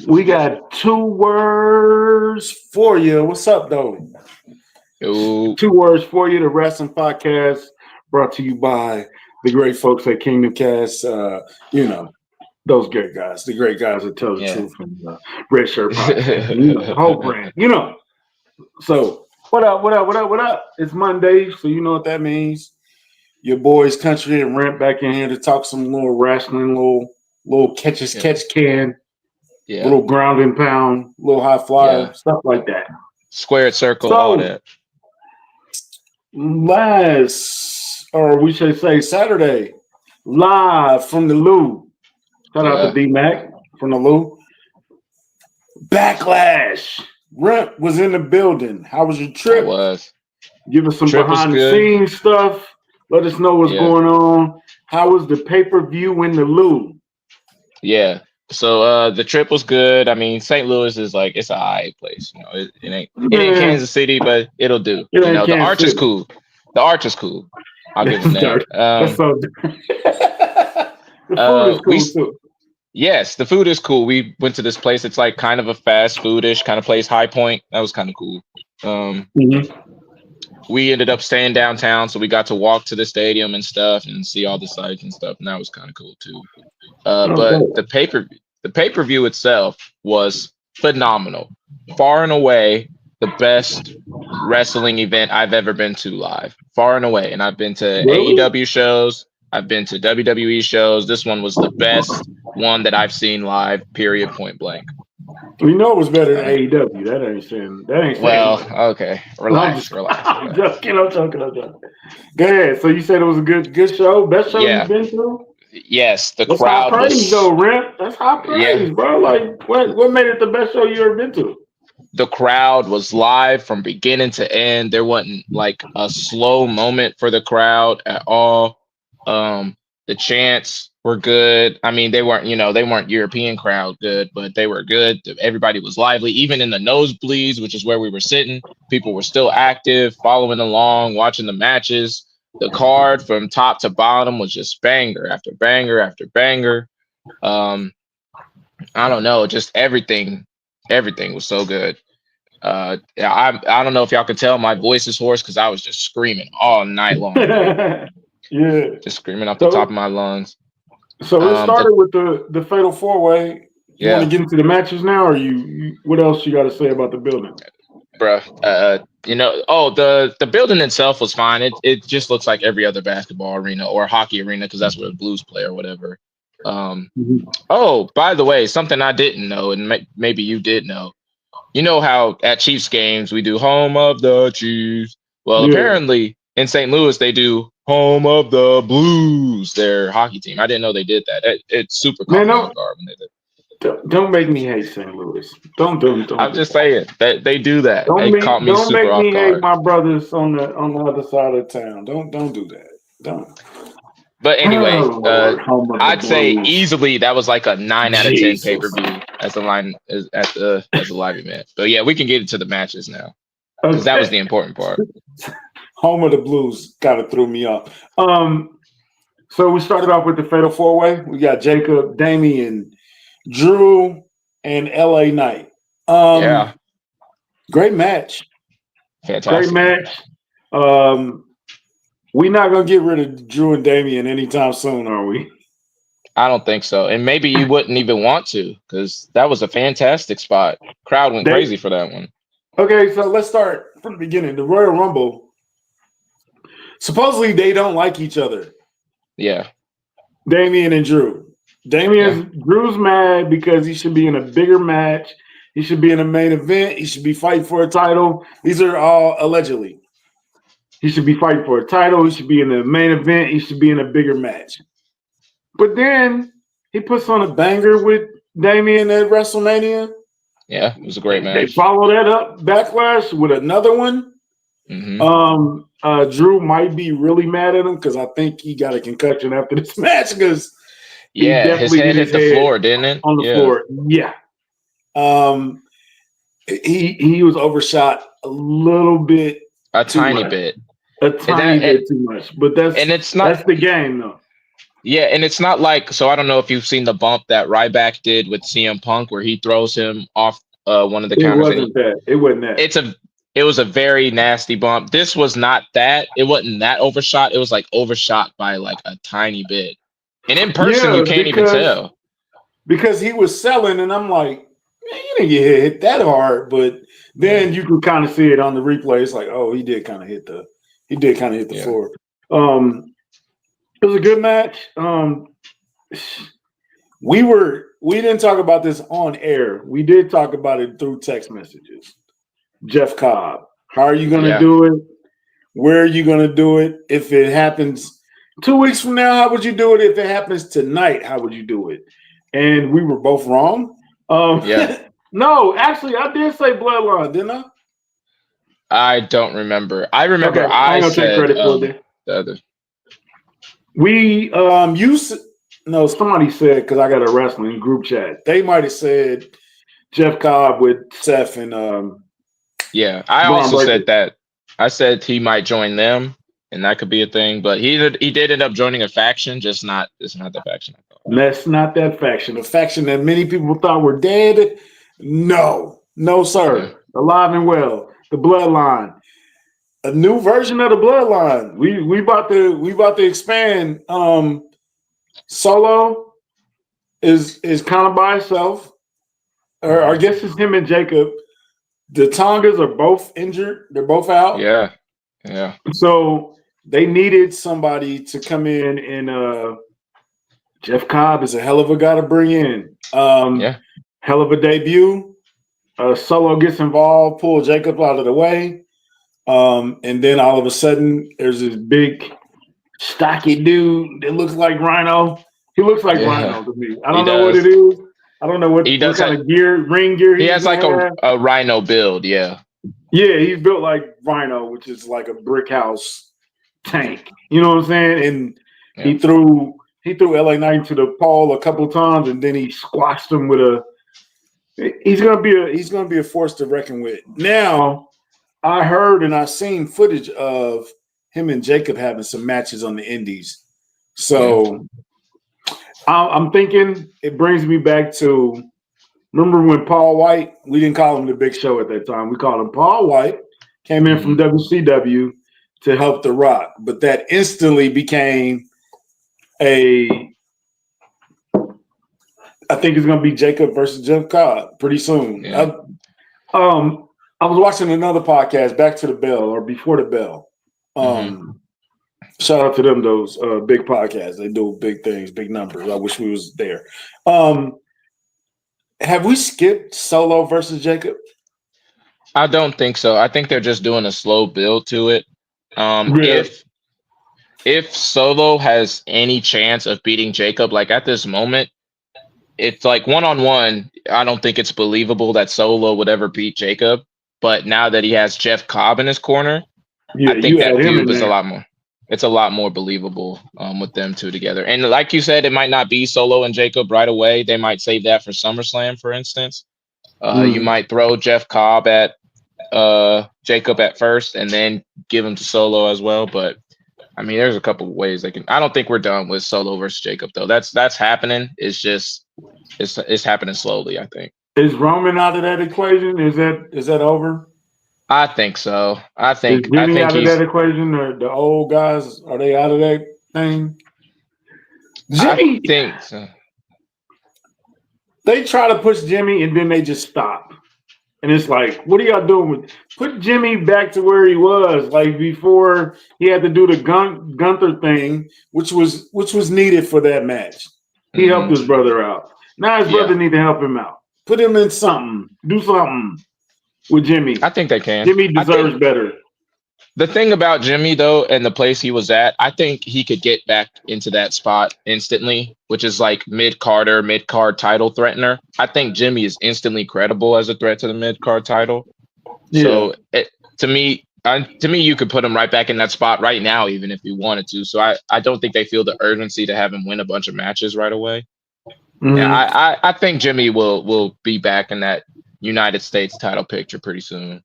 We got 2 words for you. What's up, though? Yo, 2 words for you. The Wrestling Podcast brought to you by the great folks at Kingdom Cast. You know, those great guys, the great guys that tell the yeah. truth from the Red Shirt Podcast. You know, the whole brand. You know. So, what up, what up, what up, what up? It's Monday, so you know what that means. Your boys, Country and Rent, back in here to talk some little wrestling, little catches, Yeah. catch can, Yeah. little ground and pound, little high flyer, Yeah. stuff like that. Squared circle, all So, that. or we should say Saturday, live from the Lou. Shout out to Yeah. D Mac from the Lou. Backlash. Rent was in the building. How was your I trip? was. Give us some Trip was behind the good. scenes stuff. Let us know what's Yeah. going on. How was the pay-per-view in the Lou? Yeah. So the trip was good. I mean, St. Louis is like it's a high place. You know, it ain't Yeah, Kansas City, but it'll do. it You ain't know, the Kansas arch is City. cool. The arch is cool. I'll give them That's that. dark. That's so the food is We cool too. yes, the food is cool. We went to this place. It's like kind of a fast foodish kind of place, High Point. That was kind of cool. Mhm. We ended up staying downtown, so we got to walk to the stadium and stuff and see all the sights and stuff, and that was kind of cool too. But Okay. the pay-per-view itself was phenomenal. Far and away the best wrestling event I've ever been to live. Far and away. And I've been to Really? AEW shows, I've been to WWE shows. This one was the best one that I've seen live, period, point blank. We know it was better than Uh, AEW. That ain't saying well, much. okay. No, I'm just Relax. I'm joking. I'm joking. I'm joking. Go ahead. So you said it was a good show. Best show you've Yeah. been to? Yes, the That's high crowd praise was though, Rent. That's high yeah. praise, bro. Like what made it the best show you ever been to? The crowd was live from beginning to end. There wasn't like a slow moment for the crowd at all. The chants were good. I mean, they weren't European crowd good, but they were good. Everybody was lively, even in the nosebleeds, which is where we were sitting. People were still active, following along, watching the matches. The card from top to bottom was just banger after banger after banger. Um, I don't know, just everything was so good. Yeah, I don't know if y'all can tell my voice is hoarse because I was just screaming all night long, bro. Yeah. Just screaming off the top So of my lungs. so it The started with the fatal four way. You want to yeah, get into the matches now, or you what else you got to say about the building? bro. The building itself was fine. It just looks like every other basketball arena or hockey arena because that's where the Blues play or whatever. Um. Mhm. Oh, by the way, something I didn't know, and maybe you did know. You know how at Chiefs games we do home of the Chiefs. Well, Yeah. apparently in St. Louis they do home of the Blues, their hockey team. I didn't know they did that. It super caught Man, me off guard when they did. don't make me hate St. Louis. Don't I'm do just that. saying that they do that. It caught me Don't super make off me hate guard. my brothers on the other side of town. Don't do that. Don't. But anyway, Oh Lord, home of the I'd say Blues. easily that was like a 9 out of 10 pay per Jesus. view as a line as a live event. But yeah, we can get into the matches now because that was Okay. the important part. Home of the Blues kind of threw me off. So we started off with the Fatal Four Way. We got Jacob, Damian, Drew, and LA Knight. Yeah, Great match. Great fantastic match. match. Um, we're not gonna get rid of Drew and Damian anytime soon, are we? I don't think so. And maybe you wouldn't even want to because that was a fantastic spot. Crowd went They crazy for that one. okay. So let's start from the beginning. The Royal Rumble. Supposedly they don't like each other. Yeah. Damian and Drew. Yeah. Drew's mad because he should be in a bigger match. He should be in a main event. He should be fighting for a title. These are all allegedly. He should be fighting for a title. He should be in the main event. He should be in a bigger match. But then he puts on a banger with Damian at WrestleMania. Yeah. It was a great They match. follow that up, Backlash, with another one. Hmm. Drew might be really mad at him because I think he got a concussion after this match because he Yeah. His definitely head hit his hit the head floor, didn't it? on the Yeah. floor. Yeah. Um, he was overshot a little bit A too tiny much, bit. a And tiny bit too much. But and it's not that's the game, though. Yeah, and it's not like, so I don't know if you've seen the bump that Ryback did with CM Punk where he throws him off one of the It counters, and wasn't that. It wasn't that. it was a very nasty bump. This was not that. It wasn't that overshot. It was like overshot by like a tiny bit. And in person, Yeah, you can't even tell. because he was selling, and I'm like, man, you didn't get hit that hard. But then you could kind of see it on the replay. It's like, oh, he did kind of hit the Yeah. floor. It was a good match. We didn't talk about this on air. We did talk about it through text messages. Jeff Cobb, how are you going to Yeah. do it? Where are you going to do it? If it happens 2 weeks from now, how would you do it? If it happens tonight, how would you do it? And we were both wrong. Yeah. No, actually, I did say Bloodline, didn't I? I don't remember. I remember Okay, I I ain't gonna take said credit for it. the other. We no, somebody said, because I got a wrestling group chat. They might have said Jeff Cobb with Seth and Yeah, I Braun also Breaker. said that. I said he might join them, and that could be a thing. But he did end up joining a faction, just not it's not the faction I thought. That's not that faction. The faction that many people thought were dead. No, sir. Yeah. Alive and well. The Bloodline. A new version of the Bloodline. We about to expand. Solo is kind of by itself. Or I guess it's him and Jacob. The Tongas are both injured. They're both out. Yeah. So they needed somebody to come in, and Jeff Cobb is a hell of a guy to bring in. Hell of a debut. Solo gets involved, pull Jacob out of the way. And then all of a sudden, there's this big, stocky dude that looks like Rhino. He looks like Rhino to me. I don't know what it is. I don't know what kind of ring gear he has like a Rhino build. Yeah. Yeah, he's built like Rhino, which is like a brick house tank. You know what I'm saying? And he threw LA Knight to the pole a couple times, and then he squashed him with a. He's gonna be a force to reckon with. Now, I heard and I seen footage of him and Jacob having some matches on the Indies. So I'm thinking it brings me back to remember when Paul White, we didn't call him the Big Show at that time. We called him Paul White, came in from WCW to help The Rock. But that instantly became I think it's going to be Jacob versus Jeff Cobb pretty soon. Yeah. I was watching another podcast, Back to the Bell or Before the Bell. Shout out to them, those big podcasts. They do big things, big numbers. I wish we was there. Have we skipped Solo versus Jacob? I don't think so. I think they're just doing a slow build to it. If Solo has any chance of beating Jacob, like at this moment, it's like one-on-one. I don't think it's believable that Solo would ever beat Jacob. But now that he has Jeff Cobb in his corner, I think that feud is a lot more. It's a lot more believable with them two together. And like you said, it might not be Solo and Jacob right away. They might save that for SummerSlam, for instance. You might throw Jeff Cobb at Jacob at first and then give him to Solo as well. But I mean, there's a couple of ways they can. I don't think we're done with Solo versus Jacob though. That's happening. It's just it's happening slowly, I think. Is Roman out of that equation? Is that over? I think so. I think out of that equation. Or the old guys, are they out of that thing? Jimmy, I think so. They try to push Jimmy and then they just stop. And it's like, what are y'all doing? Put Jimmy back to where he was, like before he had to do the Gunther thing, which was needed for that match. He helped his brother out. Now his brother need to help him out. Put him in something. Do something with Jimmy. I think they can. Jimmy deserves better. The thing about Jimmy, though, and the place he was at, I think he could get back into that spot instantly, which is like mid-card title threatener. I think Jimmy is instantly credible as a threat to the mid-card title. Yeah. So to me, you could put him right back in that spot right now, even if you wanted to. So I don't think they feel the urgency to have him win a bunch of matches right away. Yeah, I think Jimmy will be back in that United States title picture pretty soon.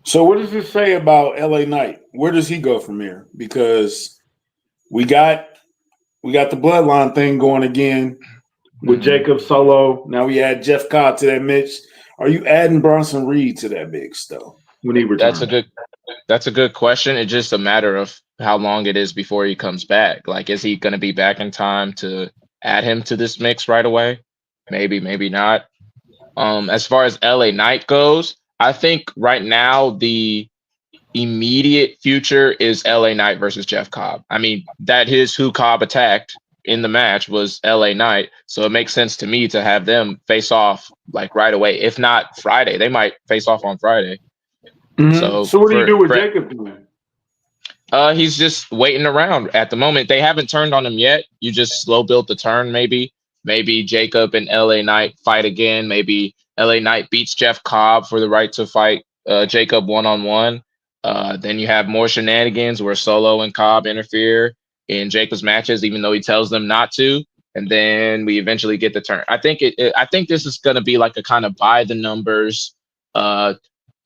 So what does this say about LA Knight? Where does he go from here? Because we got we got the bloodline thing going again with Jacob Solo. Now we add Jeff Cobb to that mix. Are you adding Bronson Reed to that mix though when he returns? That's a good question. It's just a matter of how long it is before he comes back. Like, is he going to be back in time to add him to this mix right away? Maybe, maybe not. As far as LA Knight goes, I think right now the immediate future is LA Knight versus Jeff Cobb. I mean, that is who Cobb attacked in the match was LA Knight. So it makes sense to me to have them face off like right away. If not Friday, they might face off on Friday. So what do you do with Jacob then? He's just waiting around at the moment. They haven't turned on him yet. You just slow build the turn, maybe. Maybe Jacob and LA Knight fight again. Maybe LA Knight beats Jeff Cobb for the right to fight Jacob one-on-one. Then you have more shenanigans where Solo and Cobb interfere in Jacob's matches, even though he tells them not to. And then we eventually get the turn. I think I think this is going to be like a kind of by the numbers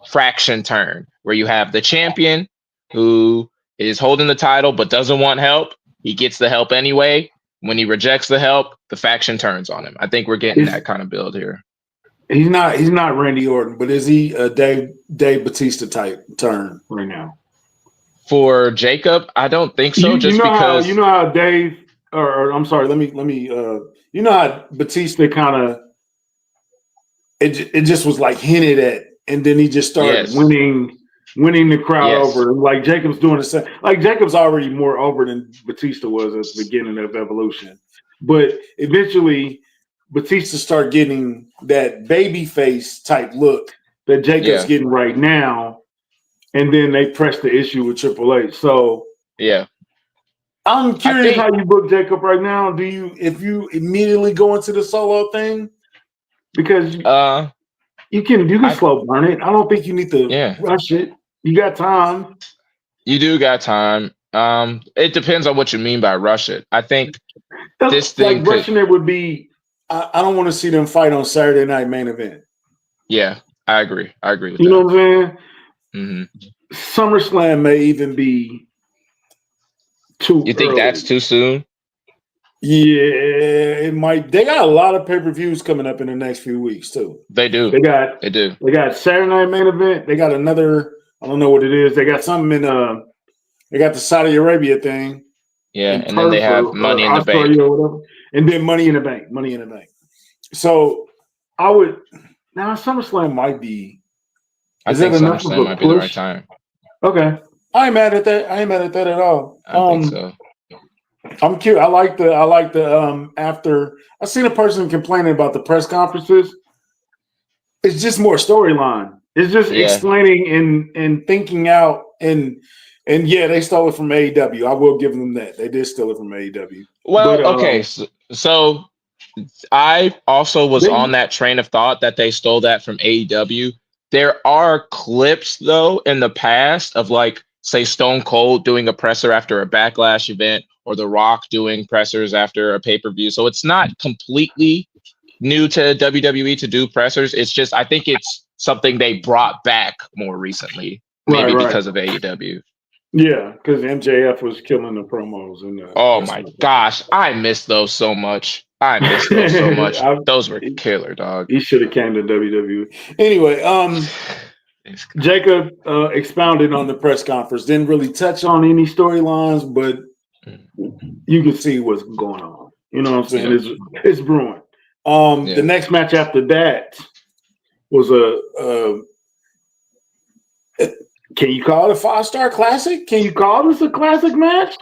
fraction turn where you have the champion who is holding the title but doesn't want help. He gets the help anyway. When he rejects the help, the faction turns on him. I think we're getting that kind of build here. He's not Randy Orton, but is he a Dave Batista type turn right now? For Jacob, I don't think so. You know how Dave, or I'm sorry, let me you know how Batista kind of it just was like hinted at, and then he just started winning the crowd over. Like Jacob's doing the same. Like Jacob's already more over than Batista was at the beginning of Evolution, but eventually Batista started getting that baby face type look that Jacob's getting right now, and then they pressed the issue with Triple H. So I'm curious how you book Jacob right now. If you immediately go into the solo thing, because you can slow burn it. I don't think you need to rush it. You got time. You do got time. It depends on what you mean by rush it. I think this thing rushing it would be. I don't want to see them fight on Saturday night main event. Yeah, I agree. I agree with that. You know what I'm saying? Mm-hmm. SummerSlam may even be too. You think early. That's too soon? Yeah, it might. They got a lot of pay-per-views coming up in the next few weeks too. They do. They got Saturday night main event. They got another. I don't know what it is. They got something in. They got the Saudi Arabia thing. Yeah, and then they have Money in the Bank. Or whatever. And then Money in the Bank. So I would now SummerSlam might be. I think SummerSlam might be the right time. Okay, I ain't mad at that. I ain't mad at that at all. I think so. I'm cute. I like the after. I seen a person complaining about the press conferences. It's just more storyline. It's just explaining and thinking out and they stole it from AEW. I will give them that. They did steal it from AEW. Well, okay. So I also was on that train of thought that they stole that from AEW. There are clips though in the past of like, say, Stone Cold doing a presser after a Backlash event or The Rock doing pressers after a pay-per-view. So it's not completely new to WWE to do pressers. It's just, I think it's something they brought back more recently, maybe because of AEW. Yeah, because MJF was killing the promos. Oh my gosh, I miss those so much. Those were killer, dog. He should have came to WWE. Anyway, Jacob expounded on the press conference. Didn't really touch on any storylines, but you can see what's going on. You know what I'm saying? Yeah. It's brewing. The next match after that was can you call it a 5-star classic? Can you call this a classic match?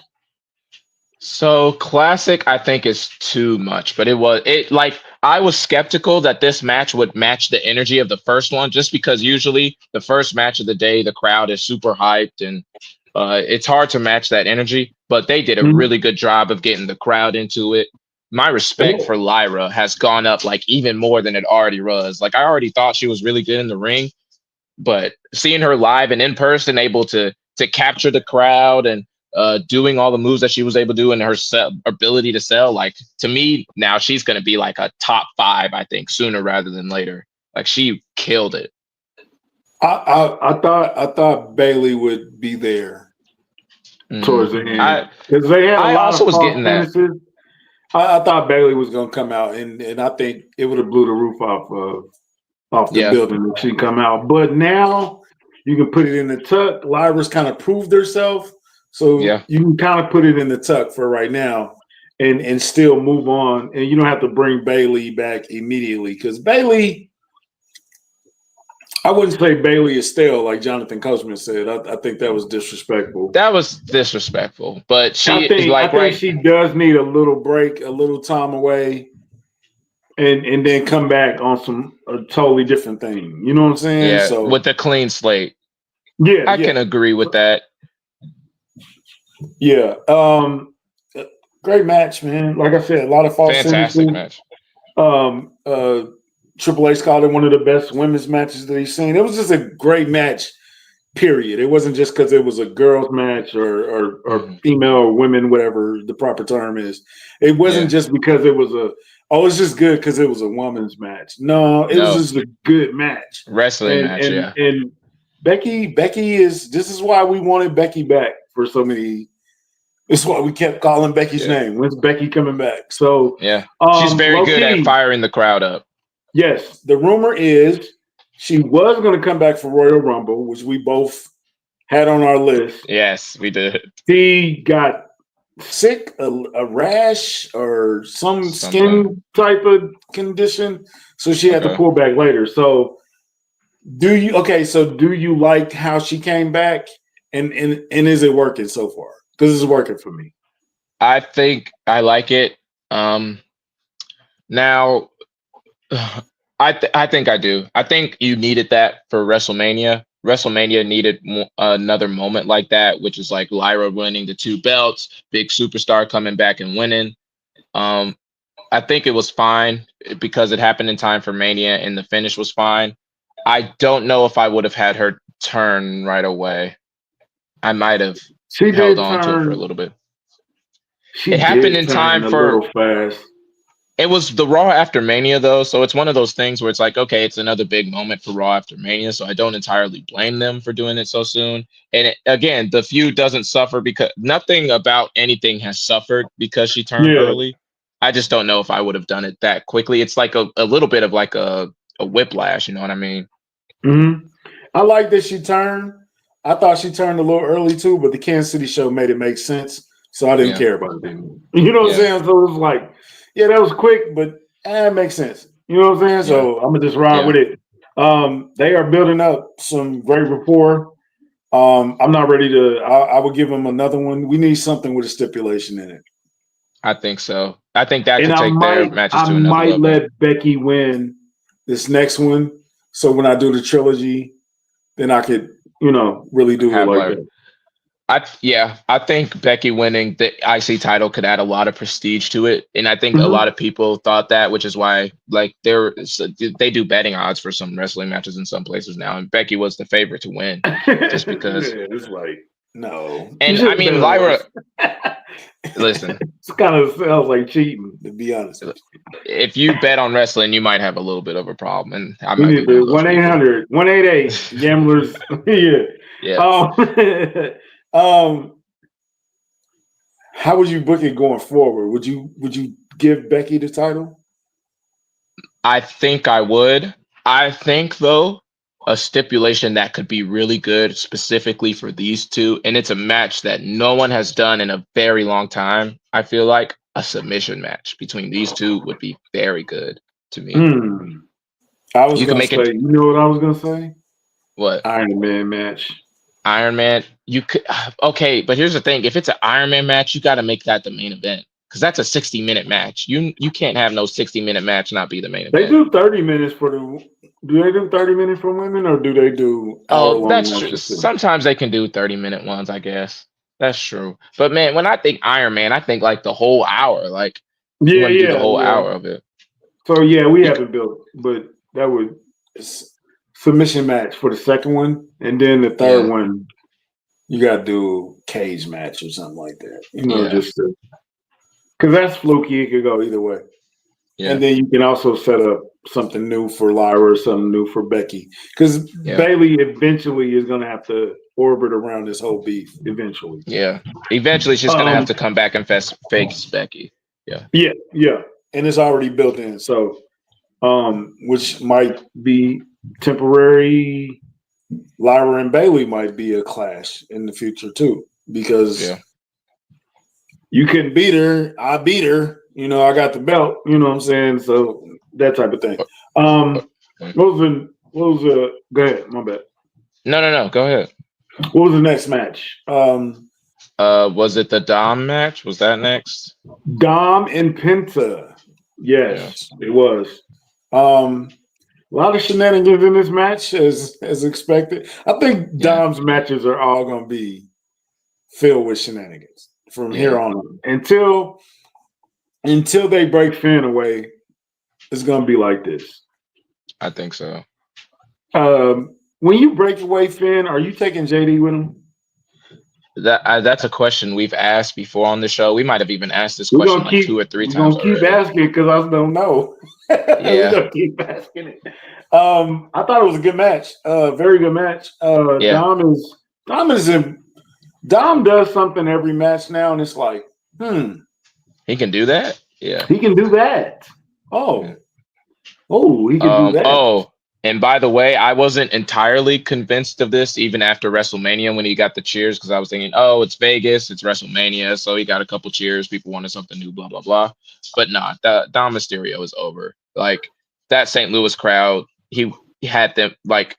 So classic, I think, is too much, but I was skeptical that this match would match the energy of the first one, just because usually the first match of the day, the crowd is super hyped and it's hard to match that energy, but they did a really good job of getting the crowd into it. My respect for Lyra has gone up like even more than it already was. Like I already thought she was really good in the ring, but seeing her live and in person, able to capture the crowd and doing all the moves that she was able to do and her ability to sell, like to me now she's going to be like a top 5, I think, sooner rather than later. Like she killed it. I thought Bailey would be there towards the end because they had a lot of false finishes. I thought Bailey was gonna come out, and I think it would have blew the roof off the Yeah, building if she come out. But now you can put it in the tuck. Lyra's kind of proved herself, so yeah. you can kind of put it in the tuck for right now, and still move on. And you don't have to bring Bailey back immediately because Bailey. I wouldn't say Bailey is stale, like Jonathan Coachman said. I think that was disrespectful. That was disrespectful. But I she is think I like think right. she does need a little break, a little time away, and then come back on some a totally different thing. You know what I'm saying? Yeah, So with the clean slate. yeah, I yeah, can agree with that. yeah. Great match, man. Like I said, a lot of false Fantastic finishes. match. Um, uh, Triple H called it one of the best women's matches that he's seen. It was just a great match. Period. It wasn't just because it was a girls' match or Hmm. female or women, whatever the proper term is. It wasn't Yeah. just because it was it's just good because it was a woman's match. No, it was No. just a good match. Wrestling And match, and yeah. and Becky is this is why we wanted Becky back for so many. It's why we kept calling Becky's Yeah. name. When's Becky coming back? So, Yeah. She's very low good at key, firing the crowd up. yes. The rumor is she was going to come back for Royal Rumble, which we both had on our list. Yes, we did. She got sick, a rash, or some Something. skin type of condition, so she had to Okay. pull back later. So, do you like how she came back, and is it working so far? Because it's working for me. I think I like it. Now I think I do. I think you needed that for WrestleMania. WrestleMania needed another moment like that, which is like Lyra winning the two belts, big superstar coming back and winning. Um, I think it was fine because it happened in time for Mania, and the finish was fine. I don't know if I would have had her turn right away. I might have She held did on to it for a turn. little bit. She It happened did in turn time a for little fast. it was the Raw after Mania though, so it's one of those things where it's like, okay, it's another big moment for Raw after Mania, so I don't entirely blame them for doing it so soon. And again, the feud doesn't suffer because nothing about anything has suffered because she turned Yeah. early. I just don't know if I would have done it that quickly. It's like a little bit of like a whiplash, you know what I mean? hmm I like that she turned. I thought she turned a little early too, but the Kansas City show made it make sense, so I didn't Yeah, care about it anymore. You know what I'm yeah, saying? So it was like, yeah, that was quick, but it makes sense. You know what I'm saying? yeah, So I'm gonna just ride yeah. with it. They are building up some great rapport. I'm not ready to. I would give them another one. We need something with a stipulation in it, I think so. I think that and could take their matches I to another might level. let Becky win this next one. So when I do the trilogy, then I could, really do it Have like like that. I think Becky winning the IC title could add a lot of prestige to it, and I think a lot Mhm. of people thought that, which is why like they do betting odds for some wrestling matches in some places now, and Becky was the favorite to win, just because. Yeah, it's like, no, you And I should bet mean, on Lyra, us. listen, It's kind of sounds like cheating, to be honest with you. if you bet on wrestling, you might have a little bit of a problem, and I We might be need one to of those one eight people. hundred 188 gamblers. Yeah. Yeah, Um, um, how would you book it going forward? Would you give Becky the title? I think I would. I think though, a stipulation that could be really good specifically for these two, and it's a match that no one has done in a very long time. I feel like a submission match between these two would be very good to me. Hmm. I was You can gonna make say, it you know what I was gonna say? what Iron Man match. Iron Man. You could okay, but here's the thing: if it's an Iron Man match, you got to make that the main event because that's a 60-minute match. You can't have no 60-minute match not be the main They event. do 30 minutes for the. Do they do 30 minutes for women, or do they do hour Oh, long that's true. matches too? Sometimes they can do 30-minute ones, I guess. That's true. But man, when I think Iron Man, I think like the whole hour. Like you Yeah, want to do the yeah, whole yeah. hour of it. So yeah, we You, haven't built, but that would submission match for the second one, and then the third yeah, one you got to do cage match or something like that. yeah, Just because that's fluky. It could go either way, yeah, and then you can also set up something new for Lyra or something new for Becky, because yeah, Bailey eventually is going to have to orbit around this whole beef eventually. yeah. Eventually, she's gonna have Um, to come back and face Becky. Yeah, and it's already built in. So, which might be temporary. Lyra and Bailey might be a clash in the future too, because you couldn't beat her. I beat her. I got the belt. You know what I'm saying? So that type of thing. Go ahead. My bad. No. Go ahead. What was the next match? Was it the Dom match? Was that next? Dom and Penta. Yes, it was. A lot of shenanigans in this match, as expected. I think Dom's matches are all going to be filled with shenanigans from here on until they break Finn away. It's going to be like this. I think so. When you break away Finn, are you taking JD with him? That's a question we've asked before on the show. We might have even asked this question like 2 or 3 times. We're gonna keep asking because I don't know. We're gonna keep asking it. I thought it was a good match. Very good match. Dom does something every match now, and it's like, he can do that. Yeah, he can do that. Oh, he can do that. Oh, and by the way, I wasn't entirely convinced of this even after WrestleMania when he got the cheers, because I was thinking, oh, it's Vegas, it's WrestleMania, so he got a couple cheers. People wanted something new, blah, blah, blah. But nah, Dom Mysterio is over. Like, that St. Louis crowd, he had them, like,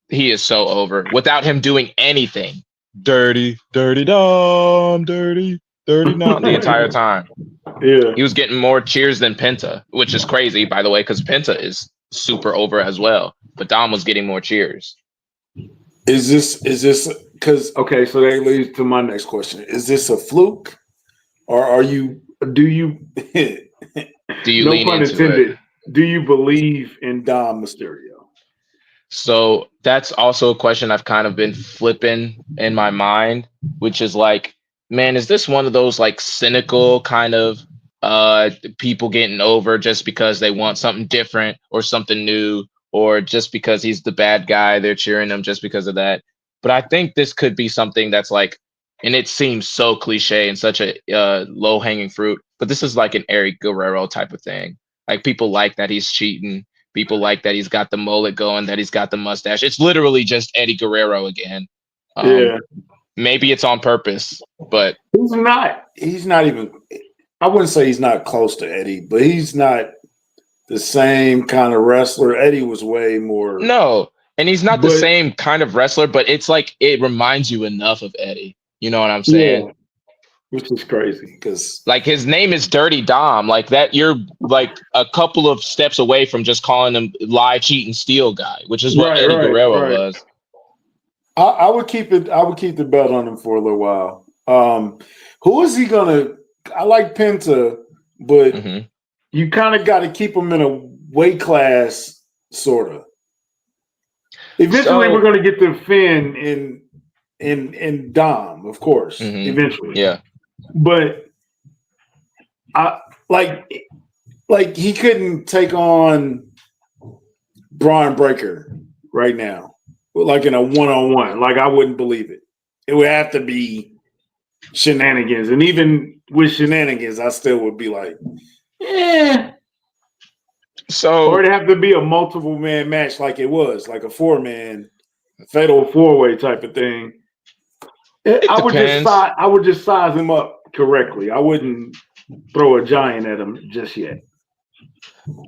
he is so over. Without him doing anything. Dirty Dom, dirty Dom, the entire time. Yeah. He was getting more cheers than Penta, which is crazy, by the way, because Penta is super over as well. But Dom was getting more cheers. Is this because so that leads to my next question. Is this a fluke? Or do you no lean pun into intended, it? Do you believe in Dom Mysterio? So that's also a question I've kind of been flipping in my mind, which is like, man, is this one of those like cynical kind of people getting over just because they want something different or something new, or just because he's the bad guy, they're cheering him just because of that? But I think this could be something that's like, and it seems so cliche and such a low hanging fruit, but this is like an Eddie Guerrero type of thing. Like, people like that he's cheating. People like that he's got the mullet going, that he's got the mustache. It's literally just Eddie Guerrero again. Maybe it's on purpose, but he's not even, I wouldn't say he's not close to Eddie, but he's not the same kind of wrestler. Eddie was way more. No, and he's not the same kind of wrestler, but it's like it reminds you enough of Eddie. You know what I'm saying? Yeah. Which is crazy because, like, his name is Dirty Dom. Like, that, you're like a couple of steps away from just calling him lie, cheat, and steal guy, which is what Eddie Guerrero was. I would keep it. I would keep the belt on him for a little while. Who is he gonna? I like Penta, but you kind of got to keep him in a weight class, sort of. Eventually, we're gonna get to Finn and Dom, of course. Eventually, yeah. But I like he couldn't take on Braun Breaker right now, like in a one-on-one. Like, I wouldn't believe it. It would have to be shenanigans, and even with shenanigans, I still would be like, So, or it'd have to be a multiple man match, like it was, like a 4-man fatal 4-way type of thing. I would just size him up correctly. I wouldn't throw a giant at him just yet.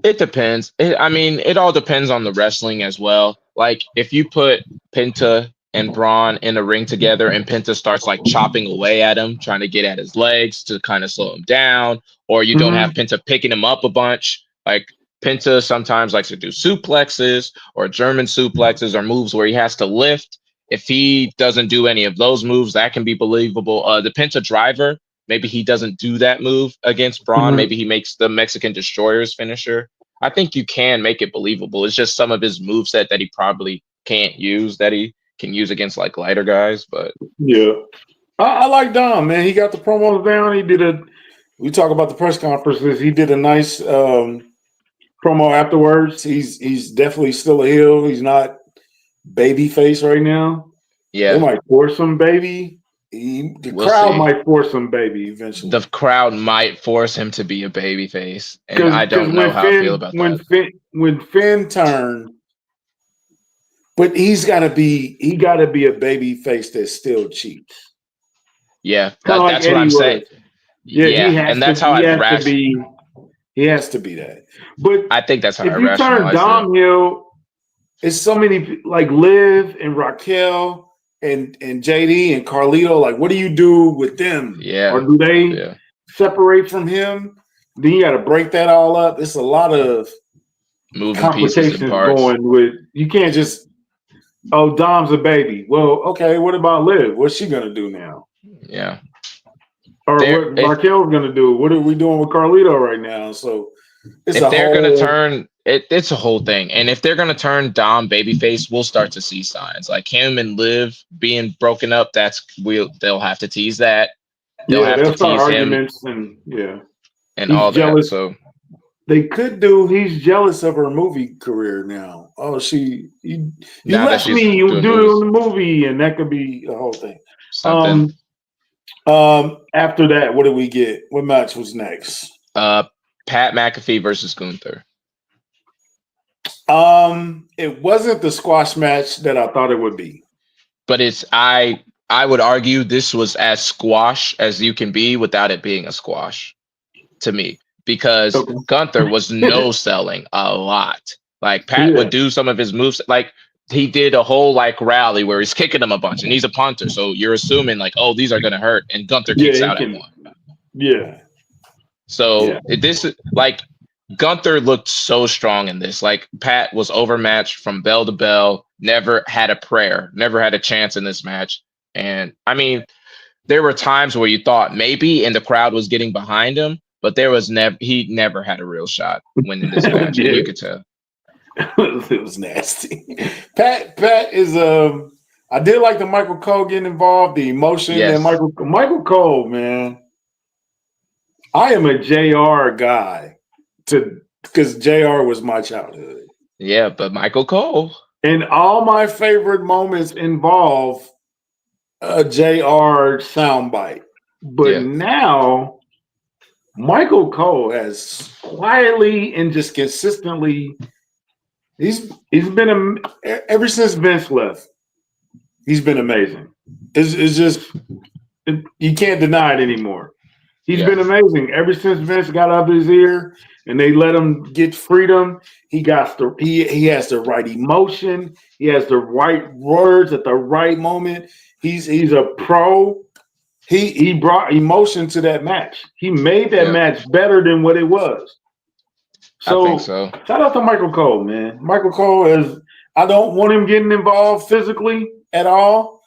It depends. I mean, it all depends on the wrestling as well. Like, if you put Penta and Braun in a ring together and Penta starts like chopping away at him, trying to get at his legs to kind of slow him down, or you don't have Penta picking him up a bunch. Like, Penta sometimes likes to do suplexes or German suplexes or moves where he has to lift. If he doesn't do any of those moves, that can be believable. The Penta driver, maybe he doesn't do that move against Braun. Maybe he makes the Mexican Destroyer's finisher. I think you can make it believable. It's just some of his moveset that he probably can't use, that he can use against like lighter guys. But yeah, I like Dom, man. He got the promos down. We talk about the press conferences. He did a nice promo afterwards. He's definitely still a heel. He's not baby face right now. Yeah, they might force him baby The We'll crowd see. might force him, baby, eventually. The crowd might force him to be a baby face, and I Because don't know how I feel about that. When Finn turned, but he got to be a baby face that still cheats. Yeah, Kind of like that's what Eddie I'm saying. was. Yeah, Yeah, and that's how he I'd has to be. He has to be that. But I think that's how I if you turn rationalize it. Dom Hill, it's so many like Liv and Raquel and JD and Carlito. Like, what do you do with them? Yeah. Or do they Yeah. separate from him? Then you got to break that all up. It's a lot of Moving pieces and complications parts. going with. You can't just Dom's a baby. Well, okay. What about Liv? What's she gonna do now? Yeah. Or what Raquel's gonna do? What are we doing with Carlito right now? So it's if they're gonna turn it's a whole thing. And if they're gonna turn Dom babyface, we'll start to see signs like him and Liv being broken up. They'll have to tease that. They'll have to start tease arguments him and all jealous. that. So they could do. He's jealous of her movie career now. Oh, you left me. You do it in the movie, and that could be a whole thing. Something. After that, what did we get? What match was next? Pat McAfee versus Gunther. It wasn't the squash match that I thought it would be. But I would argue this was as squash as you can be without it being a squash to me, because Gunther was no selling a lot. Like Pat would do some of his moves, like he did a whole like rally where he's kicking him a bunch, and he's a punter, so you're assuming like, oh, these are gonna hurt, and Gunther kicks out at one. Yeah. So this is like Gunther looked so strong in this. Like Pat was overmatched from bell to bell, never had a prayer, never had a chance in this match. And I mean, there were times where you thought maybe, and the crowd was getting behind him, but he never had a real shot winning this match, and you could tell. It was nasty. Pat is I did like the Michael Cole getting involved, the emotion, and Michael Cole, man. I am a JR guy because JR was my childhood. Yeah, but Michael Cole. And all my favorite moments involve a JR soundbite. But now Michael Cole has quietly and just consistently he's been ever since Vince left. He's been amazing. It's just you can't deny it anymore. He's been amazing ever since Vince got out of his ear and they let him get freedom. He has the right emotion. He has the right words at the right moment. He's a pro. He brought emotion to that match. He made that match better than what it was. So, I think so. Shout out to Michael Cole, man. Michael Cole I don't want him getting involved physically at all.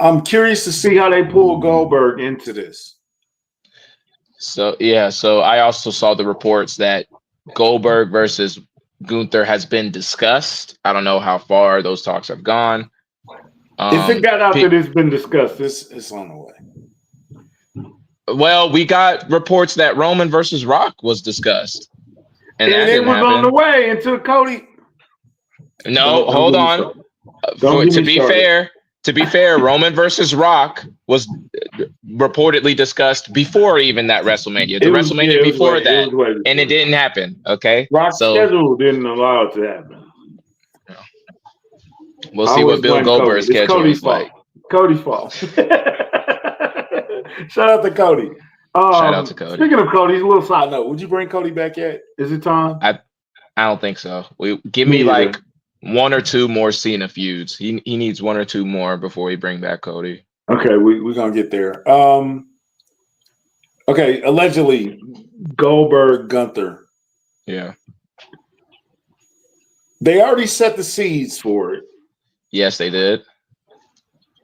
I'm curious to see how they pull Goldberg into this. So I also saw the reports that Goldberg versus Gunther has been discussed. I don't know how far those talks have gone. If it got out that it's been discussed, it's on the way. Well, we got reports that Roman versus Rock was discussed. And it was on the way until Cody. No, hold on. To be fair, Roman versus Rock was reportedly discussed before even that WrestleMania. WrestleMania before that, and it didn't happen. Okay, Rock's schedule didn't allow it to happen. We'll see what Bill Goldberg's schedule is like. Cody's fault. Shout out to Cody. Shout out to Cody. Speaking of Cody, a little side note. Would you bring Cody back yet? Is it time? I don't think so. Give me like one or two more Cena feuds. He needs one or two more before we bring back Cody. Okay, we're gonna get there. Okay, allegedly Goldberg Gunther. Yeah. They already set the seeds for it. Yes, they did.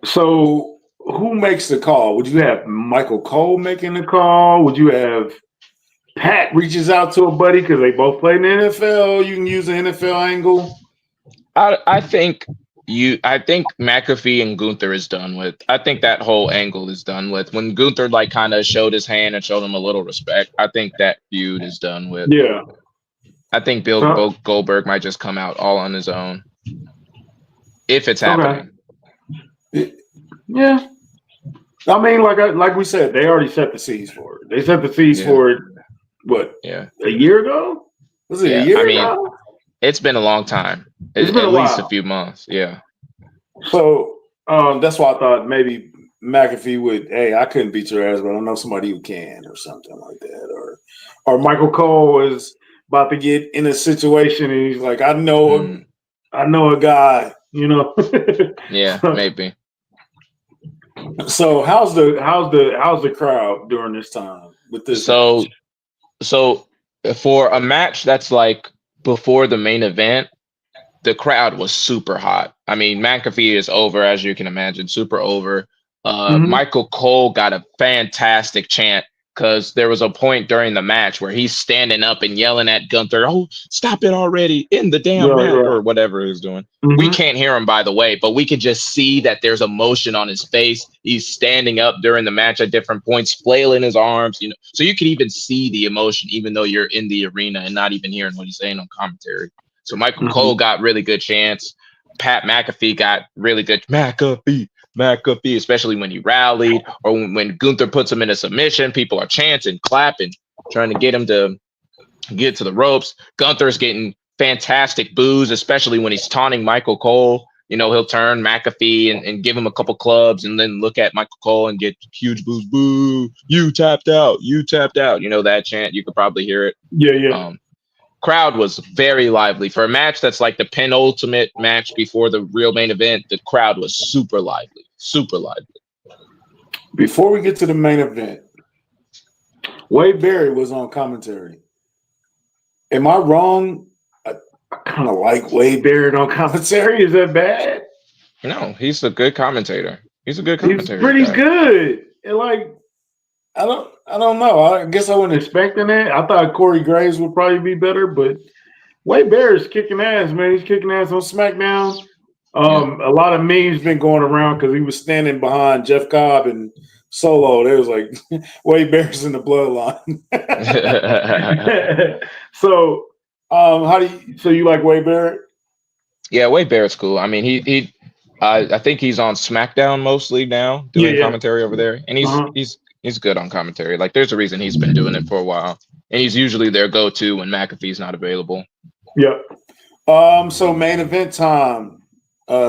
So who makes the call? Would you have Michael Cole making the call? Would you have Pat reaches out to a buddy because they both play in the NFL? You can use an NFL angle. I think McAfee and Gunther is done with. I think that whole angle is done with. When Gunther like kind of showed his hand and showed him a little respect, I think that feud is done with. Yeah. I think Bill Goldberg might just come out all on his own. If it's happening. Yeah. I mean, like we said, they already set the seeds for it. They set the seeds Yeah, for it. What, yeah, a year ago? Was it a yeah. I year mean, ago? it's been a long time, It's been at a least a while. few months. Yeah. So that's why I thought maybe McAfee would. Hey, I couldn't beat your ass, but I know somebody who can, or something like that. Or Michael Cole is about to get in a situation, and he's like, Mm, I know a guy. You know. yeah, so, maybe. so how's the crowd during this time with this match? So, so for a match that's like before the main event, the crowd was super hot. I mean, McAfee is over, as you can imagine, super over. Hmm. Michael Cole got a fantastic chant because there was a point during the match where he's standing up and yelling at Gunther, "Oh, stop it already in the damn Right, mat," right. or whatever he's doing. We Hmm. can't hear him, by the way, but we could just see that there's emotion on his face. He's standing up during the match at different points, flailing his arms, so you could even see the emotion, even though you're in the arena and not even hearing what he's saying on commentary. So Michael Hmm. Cole got really good chance. Pat McAfee got really good McAfee, especially when he rallied or when Gunther puts him in a submission. People are chanting, clapping, trying to get him to get to the ropes. Gunther's getting fantastic boos, especially when he's taunting Michael Cole. He'll turn McAfee and give him a couple clubs and then look at Michael Cole and get huge boos. Boo, you tapped out. You tapped out. That chant. You could probably hear it. Yeah, yeah. Crowd was very lively for a match that's like the penultimate match before the real main event. The crowd was super lively, super lively. Before we get to the main event, Wade Barry was on commentary. Am I wrong? I kind of like Wade Barrett on commentary. Is that bad? No, he's a good commentator. He's a good He's commentator pretty guy. good. And like, I don't know. I guess I wasn't expecting that. I thought Corey Graves would probably be better, but Wade Barrett's kicking ass, man. He's kicking ass on SmackDown. Yeah. A lot of memes been going around because he was standing behind Jeff Cobb and Solo. They was like, Wade Barrett's in the bloodline. So, so you like Wade Barrett? Yeah, Wade Barrett's cool. I mean, I think he's on SmackDown mostly now, Yeah, doing yeah. commentary over there, and he's Uh-huh. he's he's good on commentary. Like, there's a reason he's been doing it for a while, and he's usually their go-to when McAfee's not available. Yep. So main event time.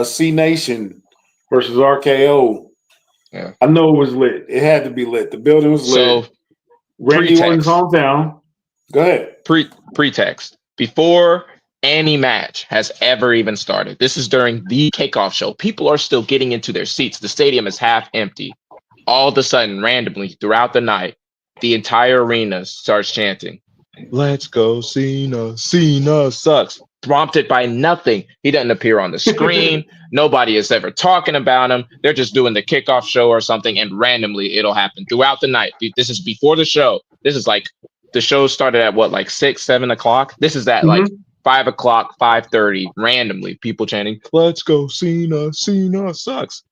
C Nation versus RKO. Yeah. I know it was lit. It had to be lit. The building was lit. So Randy Orton's pretext. hometown. Go ahead. Pretext before any match has ever even started. This is during the kickoff show. People are still getting into their seats. The stadium is half empty. All of a sudden, randomly throughout the night, the entire arena starts chanting, "Let's go, Cena. Cena sucks." Prompted by nothing. He doesn't appear on the screen. Nobody is ever talking about him. They're just doing the kickoff show or something, and randomly it'll happen throughout the night. This is before the show. This is like the show started at what, like 6, 7 o'clock. This is at like Mhm. 5 o'clock, 5:30. Randomly, people chanting, "Let's go, Cena. Cena sucks."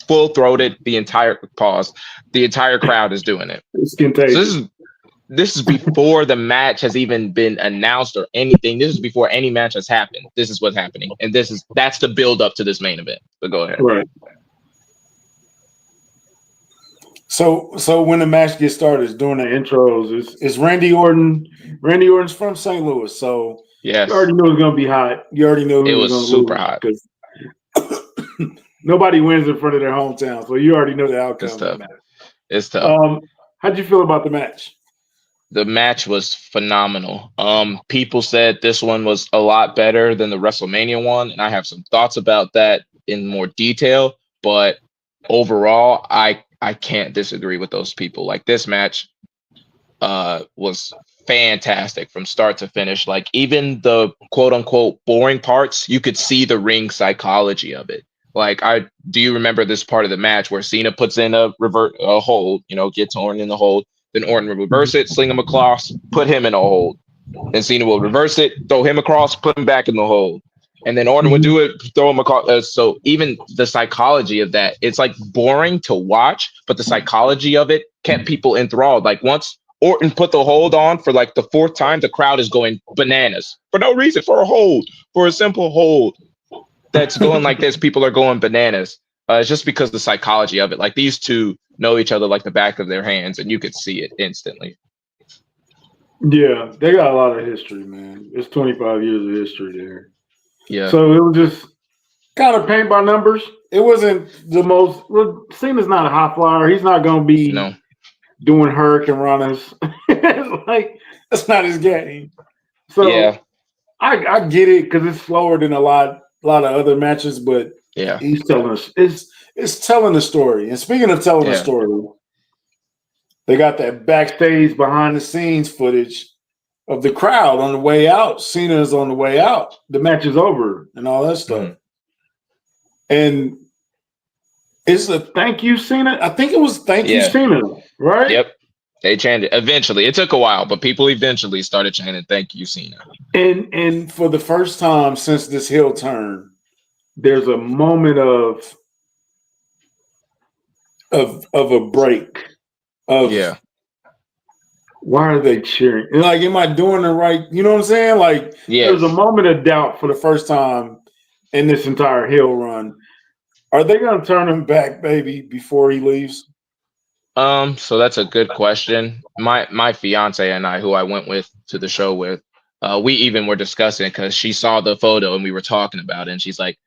Full throated. The entire pause. The entire crowd is doing it. It's So contagious. this is before the match has even been announced or anything. This is before any match has happened. This is what's happening, and that's the build up to this main event. But go ahead. Right. So when the match gets started, it's during the intros. It's Randy Orton. Randy Orton's from St. Louis, so you Yes, already knew it was gonna be hot. You already knew it who was was gonna super lose hot. because nobody wins in front of their hometown, so you already know the It's outcome of the tough. match. It's tough. How'd you feel about the match? The match was phenomenal. People said this one was a lot better than the WrestleMania one, and I have some thoughts about that in more detail. But overall, I can't disagree with those people. Like, this match was fantastic from start to finish. Like, even the quote unquote boring parts, you could see the ring psychology of it. Like, do you remember this part of the match where Cena puts in a hold, gets Orton in the hold, then Orton will reverse it, sling him across, put him in a hold. Then Cena will reverse it, throw him across, put him back in the hold. And then Orton would do it, throw him across. So even the psychology of that, it's like boring to watch, but the psychology of it kept people enthralled. Like, once Orton put the hold on for like the fourth time, the crowd is going bananas for no reason, for a hold, for a simple hold that's going like this. People are going bananas. It's just because the psychology of it. Like these two know each other like the back of their hands, and you could see it instantly. Yeah, they got a lot of history, man. It's 25 years of history there. Yeah. So it was just kind of paint by numbers. It wasn't the most. Well, Cena's not a high flyer. He's not going to be doing hurricane runners. Like that's not his game. So yeah, I get it because it's slower than a lot of other matches, but yeah, he's telling us it's telling the story. And speaking of telling the story, they got that backstage behind the scenes footage of the crowd on the way out. Cena's on the way out. The match is over and all that stuff. And it's a thank you, Cena. I think it was thank you, Cena, right? Yep. They changed it. Eventually, it took a while, but people eventually started chanting "Thank you, Cena." And for the first time since this heel turn, there's a moment of a break. Why are they cheering? And like, am I doing the right? You know what I'm saying? Like, there's a moment of doubt for the first time in this entire heel run. Are they going to turn him back, baby, before he leaves? So that's a good question. My fiance and I, who I went with to the show with, we even were discussing because she saw the photo and we were talking about it, and she's like,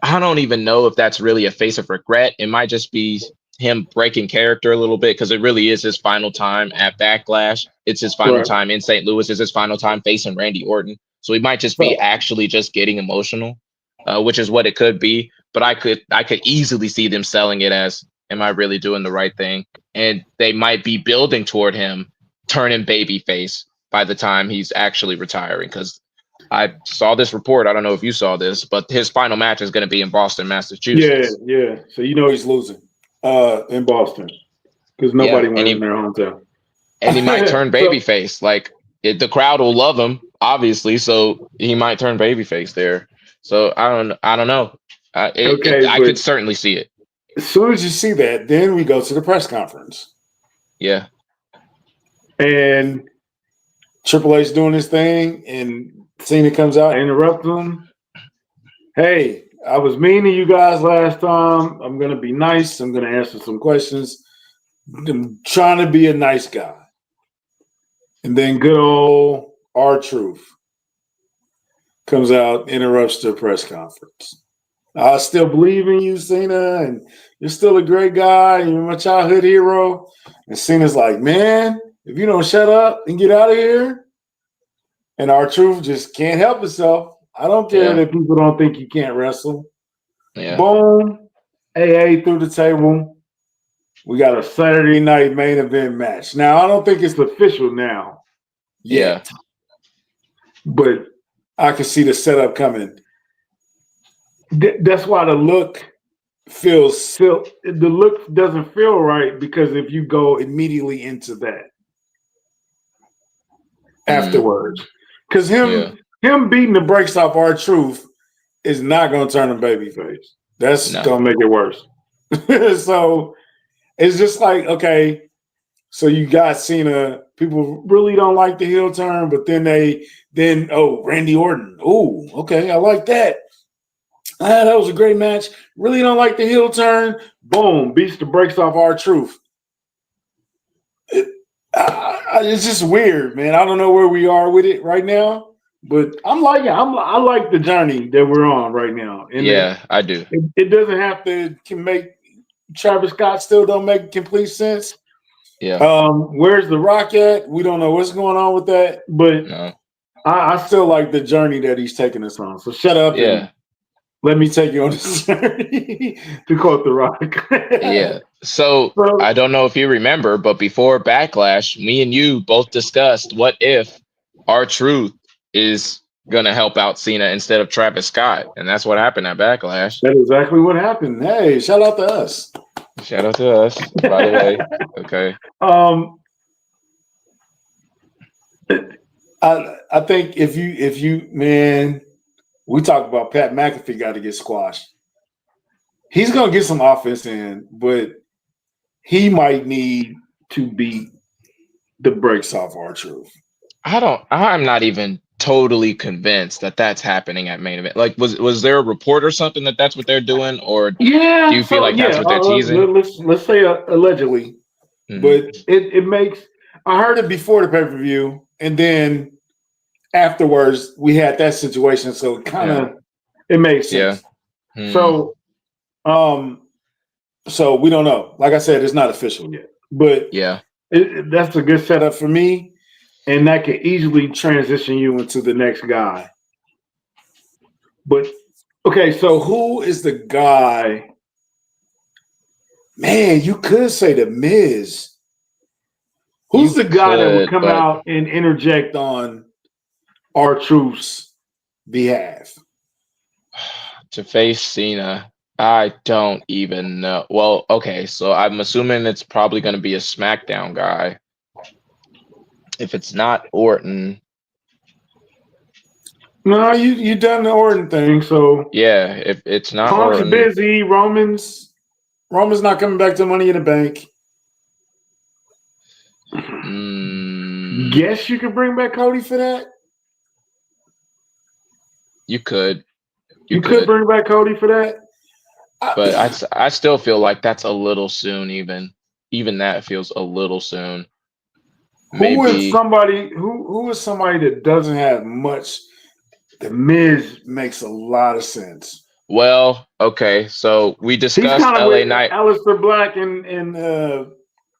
I don't even know if that's really a face of regret. It might just be him breaking character a little bit because it really is his final time at Backlash. It's his final time in St. Louis. It's his final time facing Randy Orton. So he might just be actually just getting emotional, which is what it could be. But I could easily see them selling it as, am I really doing the right thing? And they might be building toward him turning babyface by the time he's actually retiring. Because I saw this report. I don't know if you saw this, but his final match is going to be in Boston, Massachusetts. Yeah. So he's losing in Boston because nobody went in their hometown. And he might turn babyface. Like the crowd will love him, obviously. So he might turn babyface there. So I don't know. I could certainly see it. As soon as you see that, then we go to the press conference. Yeah. And Triple H doing his thing, and Cena comes out and interrupts him. Hey, I was mean to you guys last time. I'm going to be nice. I'm going to answer some questions. I'm trying to be a nice guy. And then good old R-Truth comes out, interrupts the press conference. I still believe in you, Cena, and you're still a great guy. You're my childhood hero. And Cena's like, man, if you don't shut up and get out of here. And R-Truth just can't help himself. I don't care that people don't think you can't wrestle. Yeah. Boom. AA through the table. We got a Saturday night main event match. Now, I don't think it's official now yet. But I can see the setup coming. That's why the look feels silly. The look doesn't feel right because if you go immediately into that afterwards. Because him beating the brakes off R-Truth is not going to turn him babyface. That's going to make it worse. So it's just like, okay, so you got Cena. People really don't like the heel turn, but then Randy Orton. Oh, okay, I like that. That was a great match. Really don't like the heel turn. Boom, beats the brakes off R-Truth. It's just weird, man. I don't know where we are with it right now, but I like the journey that we're on right now. And I do. It doesn't have to make Travis Scott still don't make complete sense. Yeah. Where's The Rock at? We don't know what's going on with that, but I still like the journey that he's taking us on. So shut up and let me take you on this journey, to quote The Rock. So I don't know if you remember, but before Backlash, me and you both discussed what if R-Truth is going to help out Cena instead of Travis Scott. And that's what happened at Backlash. That's exactly what happened. Hey, shout out to us. Shout out to us, by the way. Okay. I think if you man, we talk about Pat McAfee got to get squashed. He's gonna get some offense in, but he might need to beat the brakes off R-Truth. I'm not even totally convinced that that's happening at main event. Like, was there a report or something that that's what they're doing, or do Yeah. you feel So like that's yeah, what they're teasing? let's say allegedly, Hmm. but it makes. I heard it before the pay-per-view, and then afterwards we had that situation, so it kind Yeah. of it makes Yeah. sense. Hmm. So so we don't know. Like I said, it's not official yet, but Yeah. that's a good setup for me, and that can easily transition you into the next guy. But okay, so who is the guy? Man, you could say the Miz. Who's You the guy that would could, come but out and interject on R-Truth's behalf? to face Cena, I don't even know. Well, okay, so I'm assuming it's probably going to be a SmackDown guy. If it's not Orton, No, you done the Orton thing, so yeah, if it's not Punk's Orton, busy. Roman's not coming back to Money in the Bank. mm, Guess you could bring back Cody for that. you could, you You could could, bring back Cody for that. but I, I still feel like that's a little soon. Even that feels a little soon. Maybe. who is somebody that doesn't have much? The Miz makes a lot of sense. Well, okay, so we He's discussed kind of LA with Knight, Aleister Black and yeah,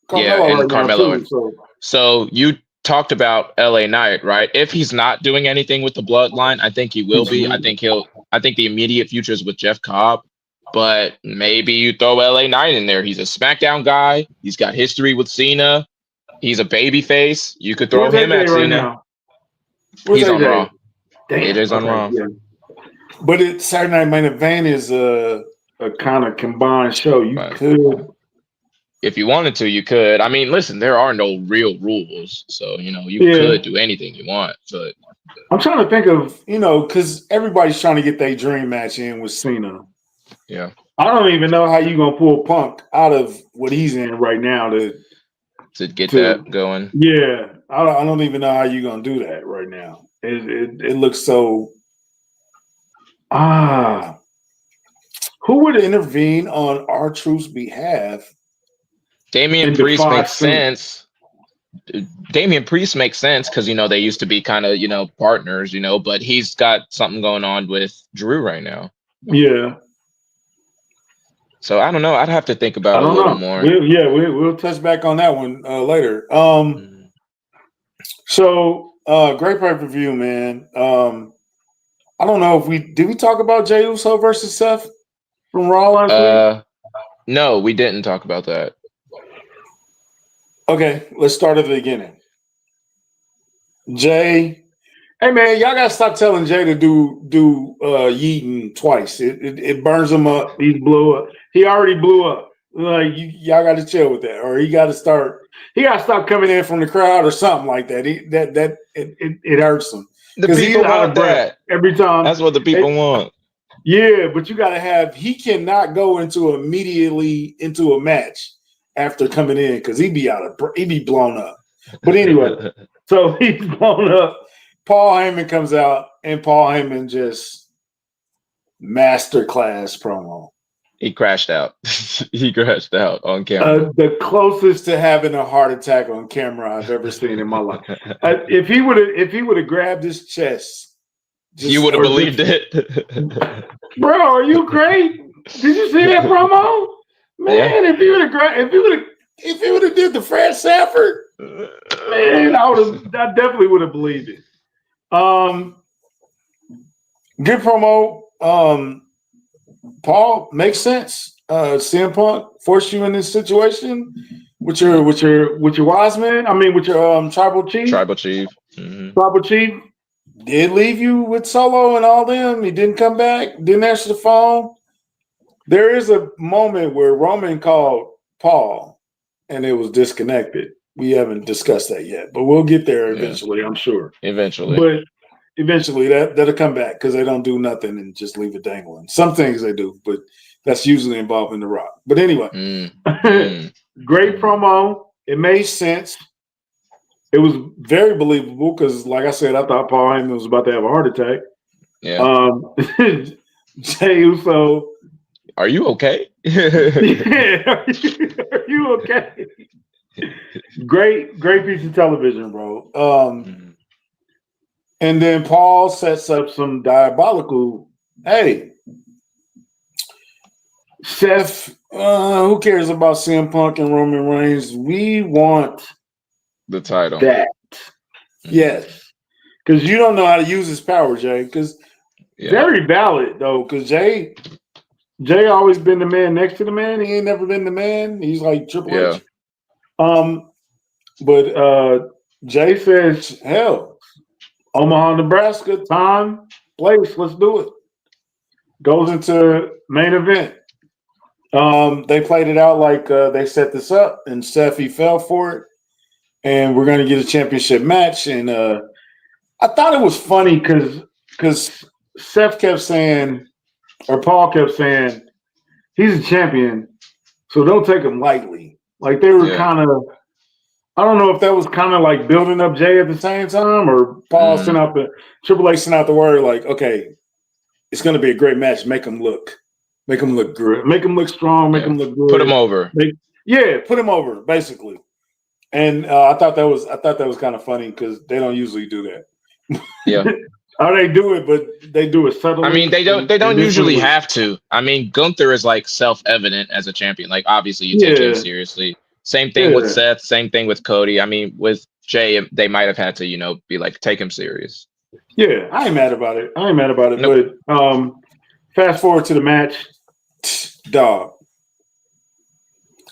Carmelo and right now Carmelo. too. So So you talked about LA Knight, right? If he's not doing anything with the bloodline, I think he will be. I think the immediate future is with Jeff Cobb, but maybe you throw LA Knight in there. He's a SmackDown guy. He's got history with Cena. He's a baby face. You could throw where's him AJ at right Cena. now? Where's He's on AJ? Raw. Damn. AJ's on Okay. Raw. Yeah. But Saturday Night Main Event is a kind of combined show. You But could. if you wanted to, you could. I mean, listen, there are no real rules. So, you Yeah. could do anything you want. But I'm trying to think of, because everybody's trying to get their dream match in with Cena. yeah, I don't even know how you gonna pull Punk out of what he's in right now to get to that going. yeah. I don't even know how you gonna do that right now. It looks so who would intervene on R-Truth's behalf Damian and Priest defy makes Cena? sense. Damian Priest makes sense because they used to be kind of partners, but he's got something going on with Drew right now. Yeah. So I don't know. I'd have to think I about it a don't little know. more. We'll touch back on that one later. Mm. So great pay-per-view, man. I don't know if we talk about Jey Uso versus Seth from Raw last week? No, we didn't talk about that. Okay, let's start at the beginning. Jay, hey man, y'all gotta stop telling Jay to do yeeting twice. It burns him up. He blew up. He already blew up. Like y'all got to chill with that, or he got to start. He got to stop coming in from the crowd or something like that. It hurts him The because he's people out of want breath that. every time. That's what the people want. Yeah, but you got to have. He cannot go immediately into a match after coming in because he be blown up. But anyway, so he's blown up. Paul Heyman comes out, and Paul Heyman just masterclass promo. He crashed out. He crashed out on camera. The closest to having a heart attack on camera I've ever seen in my life. If he would have grabbed his chest, You would have believed it. bro. Are you great? Did you see that promo? Man, Yeah. if he would have did the Fred Sanford, man, I definitely would have believed it. Good promo. Paul, makes sense. CM Punk forced you in this situation with your wise man. I mean, with your tribal chief. Tribal chief. Mm-hmm. Tribal chief did leave you with Solo and all them. He didn't come back. Didn't answer the phone. There is a moment where Roman called Paul, and it was disconnected. We haven't discussed that yet, but we'll get there eventually. I'm sure. Eventually. But eventually that'll come back because they don't do nothing and just leave it dangling. Some things they do, but that's usually involving The Rock. But anyway, great promo. It made sense. It was very believable because, like I said, I thought Paul Heyman was about to have a heart attack. Yeah. Jey Uso. Are you okay? Yeah, are you okay? Great piece of television, bro. Mhm. And then Paul sets up some diabolical. Hey, Seth, who cares about CM Punk and Roman Reigns? We want The title. that. Mhm. Yes. Because you don't know how to use his power, Jay. Because Yeah. very valid, though, because Jay always been the man next to the man. He ain't never been the man. He's like Triple Yeah. H. But Jay says, hell, Omaha, Nebraska, time, place, let's do it. Goes into main event. They played it out like they set this up, and Seth, he fell for it. And we're going to get a championship match. And I thought it was funny because Seth kept saying, or Paul kept saying, he's a champion, so don't take him lightly. Like they were kind of, I don't know if that was kind of like building up Jay at the same time, or Paul sent out the Triple H sent out the word like, okay, it's going to be a great match. Make him look good, make him look strong, make him look good, put him over. Put him over, basically. And I thought that was kind of funny because they don't usually do that. Yeah. Or they do it, but they do it subtly. I mean, they don't usually have to. I mean, Gunther is like self-evident as a champion. Like, obviously, you take him seriously. Same thing with Seth. Same thing with Cody. I mean, with Jay, they might have had to, be like, take him serious. Yeah, I ain't mad about it. Nope. But fast forward to the match, dog.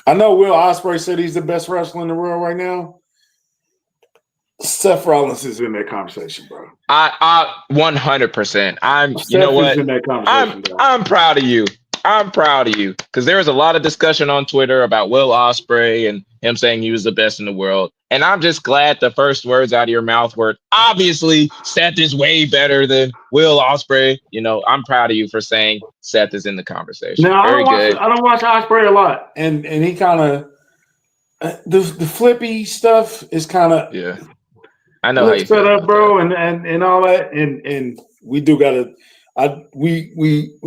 I know Will Ospreay said he's the best wrestler in the world right now. Seth Rollins is in that conversation, bro. I 100%. You know what? In that conversation, I'm proud of you. I'm proud of you because there was a lot of discussion on Twitter about Will Ospreay and him saying he was the best in the world. And I'm just glad the first words out of your mouth were obviously Seth is way better than Will Ospreay. I'm proud of you for saying Seth is in the conversation. Now Very good. I don't watch Ospreay a lot, and he kind of the flippy stuff is kind of I know how you feel set up, about bro, that. and all that, and we do gotta. We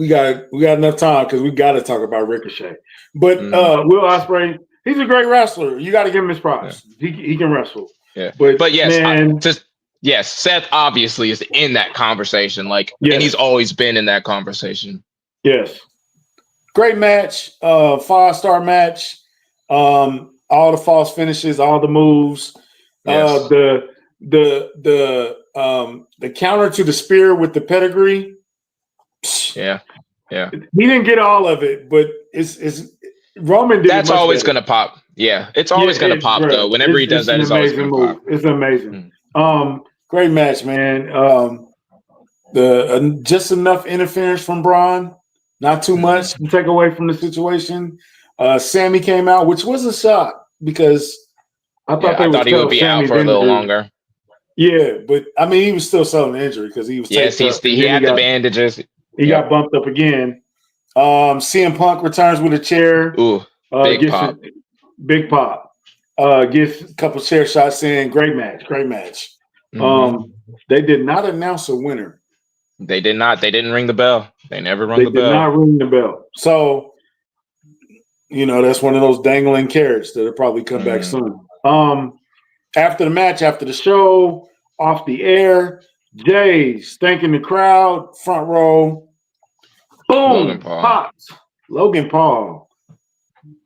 got enough time because we got to talk about Ricochet. But Will Ospreay, he's a great wrestler. You got to give him his props. Yeah. He can wrestle. Yeah, but yes, man, yes, Seth obviously is in that conversation. Like, and he's always been in that conversation. Yes, great match, 5-star match. All the false finishes, all the moves. Yes. The counter to the spear with the pedigree. Yeah. He didn't get all of it, but it's Roman did. That's always gonna pop. Yeah, it's always gonna pop though. Whenever he does that, it's always gonna pop. It's amazing. Great match, man. Just enough interference from Braun, not too much to take away from the situation. Sammy came out, which was a shock because I thought he would be out for a little longer. Yeah, but I mean, he was still selling the injury because he was. Yes, he had the bandages. He got bumped up again. CM Punk returns with a chair. Ooh, big pop. Big pop. Gets a couple chair shots in. Great match. They did not announce a winner. They did not. They didn't ring the bell. They never rung the bell. They did not ring the bell. So, that's one of those dangling carrots that'll probably come back soon. After the match, after the show, off the air, Jay's thanking the crowd, front row. Boom! Pops. Logan Paul.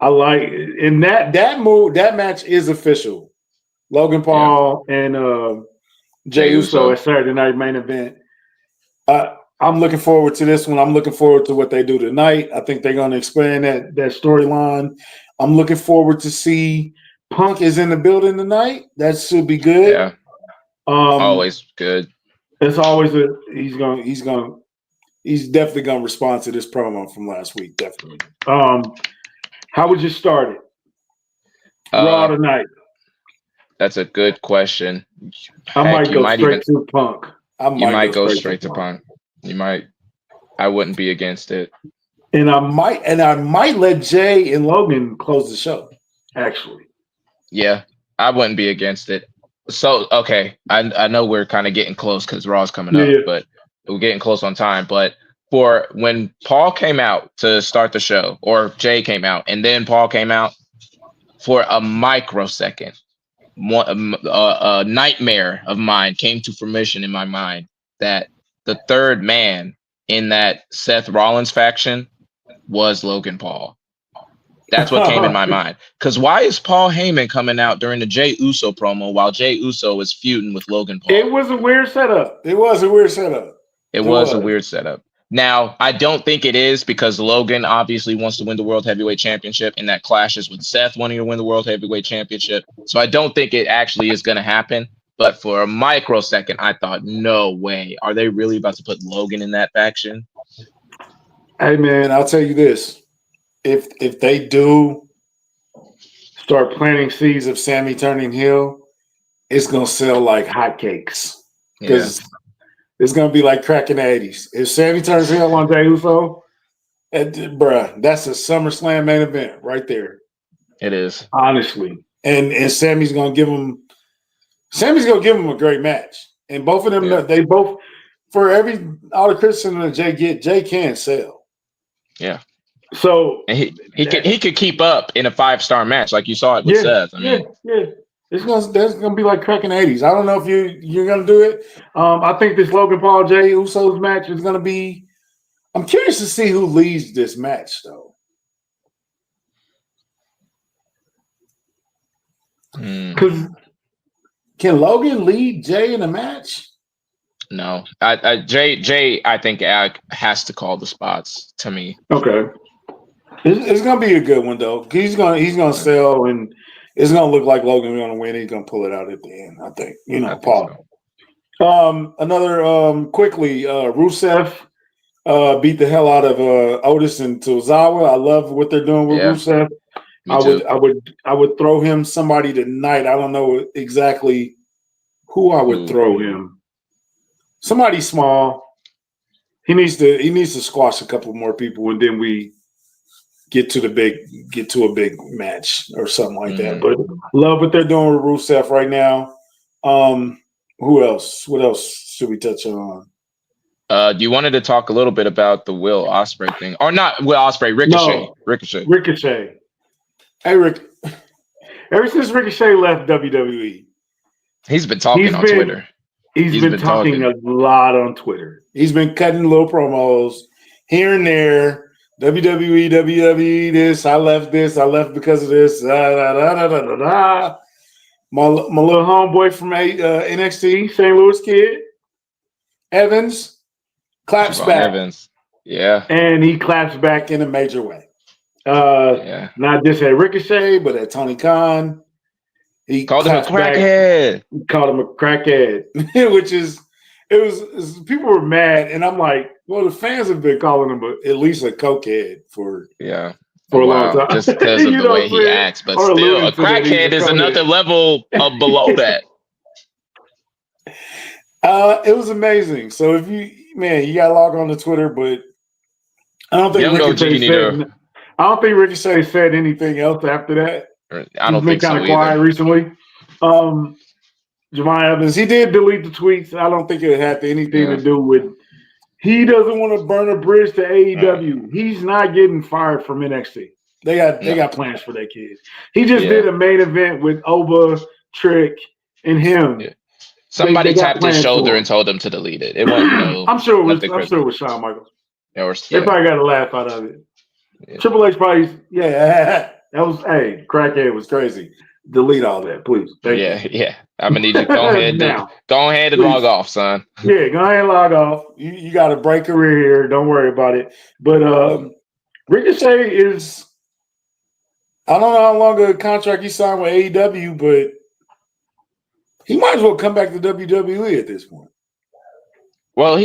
I like it. And that move, that match is official. Logan Paul and Jey Uso at Saturday Night Main Event. I'm looking forward to this one. I'm looking forward to what they do tonight. I think they're going to expand that storyline. I'm looking forward to see Punk is in the building tonight. That should be good. Yeah. Always good. It's always he's definitely going to respond to this promo from last week. Definitely. How would you start it? Raw tonight. That's a good question. I might go straight to Punk. You might go straight to Punk. You might. I wouldn't be against it. And I might let Jay and Logan close the show. Actually. Yeah, I wouldn't be against it. So okay, I know we're kind of getting close because Raw's coming Yeah, up, yeah. but we're getting close on time. But for when Paul came out to start the show, or Jay came out, and then Paul came out for a microsecond, a nightmare of mine came to fruition in my mind that the third man in that Seth Rollins faction was Logan Paul. That's what came in my mind. Because why is Paul Heyman coming out during the Jey Uso promo while Jey Uso is feuding with Logan It Paul? was a weird setup. It was a weird setup. It It was a was. weird setup. Now, I don't think it is because Logan obviously wants to win the World Heavyweight Championship, and that clashes with Seth wanting to win the World Heavyweight Championship. So I don't think it actually is going to happen. But for a microsecond, I thought, no way. Are they really about to put Logan in that faction? Hey man, I'll tell you this: if they do start planting seeds of Sammy turning heel, it's gonna sell like hotcakes Yeah, because it's gonna be like crack in the '80s. If Sammy turns heel on Jey Uso, bruh, that's a SummerSlam main event right there. it is. Honestly, and Sammy's gonna give him. Sammy's gonna give him a great match, and both of them, Yeah. they both for all the criticism that Jay can sell. Yeah. So And he could keep up in a 5-star match like you saw it with yeah, Seth. I yeah, mean, yeah. That's gonna be like cracking the '80s. I don't know if you're gonna do it. I think this Logan Paul Jey Usos match is gonna be. I'm curious to see who leads this match though, because can Logan lead Jay in a match? no. Jay I think has to call the spots to me. Okay, it's gonna be a good one though. He's gonna sell, and it's gonna look like Logan's gonna win. He's gonna pull it out at the end. I think I think Paul. so. Another quickly, Rusev beat the hell out of Otis and Tozawa. I love what they're doing with Yeah, Rusev. me too. I would throw him somebody tonight. I don't know exactly who I would Who? throw him. Somebody small. He needs to squash a couple more people, and then we get to a big match or something like that. But love what they're doing with Rusev right now. Who else? What else should we touch on? You wanted to talk a little bit about the Will Ospreay thing, or not Will Ospreay, Ricochet. No, Ricochet. Ricochet. Hey Rick, ever since Ricochet left WWE, He's been talking on Twitter. He's been talking a lot on Twitter. He's been cutting little promos here and there. WWE, this, I left because of this. Da, da, da, da, da, da. My little homeboy from NXT, St. Louis kid, Evans, claps Javon back. Evans. Yeah. And he claps back in a major way. Yeah. Not just at Ricochet, but at Tony Khan. He Called him a claps back. crackhead. Called him a crackhead, which is people were mad, and I'm like, well, the fans have been calling him at least a cokehead for Yeah. a long time, Just because of the way he acts, but or still, a alluding to that he's crackhead is cokehead. another level of below that. It was amazing. So if you gotta log on to Twitter, but I don't think Ricochet said anything else after that. I don't think He's been kind so of quiet either. recently. Javon Evans, he did delete the tweets. I don't think it had anything to do with. He doesn't want to burn a bridge to AEW. He's not getting fired from NXT. They got plans for that kid. He just did a main event with Oba, Trick, and him. Yeah. Somebody tapped his shoulder and told him to delete it. It wasn't I'm sure it was Shawn Michaels. They probably got a laugh out of it. Yeah. Triple H probably, that was, crackhead was crazy. Delete all that, please. Thank you. Yeah. I'm gonna need you to go ahead and log off, son. Yeah, go ahead and log off. You got a break career here. Don't worry about it. But Ricochet is, I don't know how long a contract he signed with AEW, but he might as well come back to WWE at this point. Well,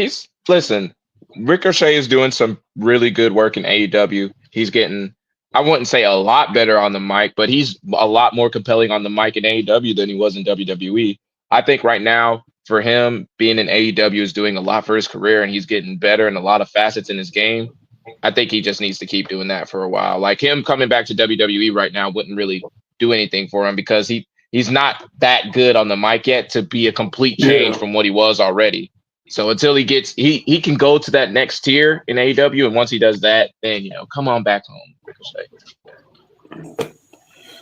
listen, Ricochet is doing some really good work in AEW. He's getting, I wouldn't say a lot better on the mic, but he's a lot more compelling on the mic in AEW than he was in WWE. I think right now, for him, being in AEW is doing a lot for his career, and he's getting better in a lot of facets in his game. I think he just needs to keep doing that for a while. Like him coming back to WWE right now wouldn't really do anything for him because he's not that good on the mic yet to be a complete change from what he was already. So until he gets, he can go to that next tier in AEW, and once he does that, then come on back home, Ricochet.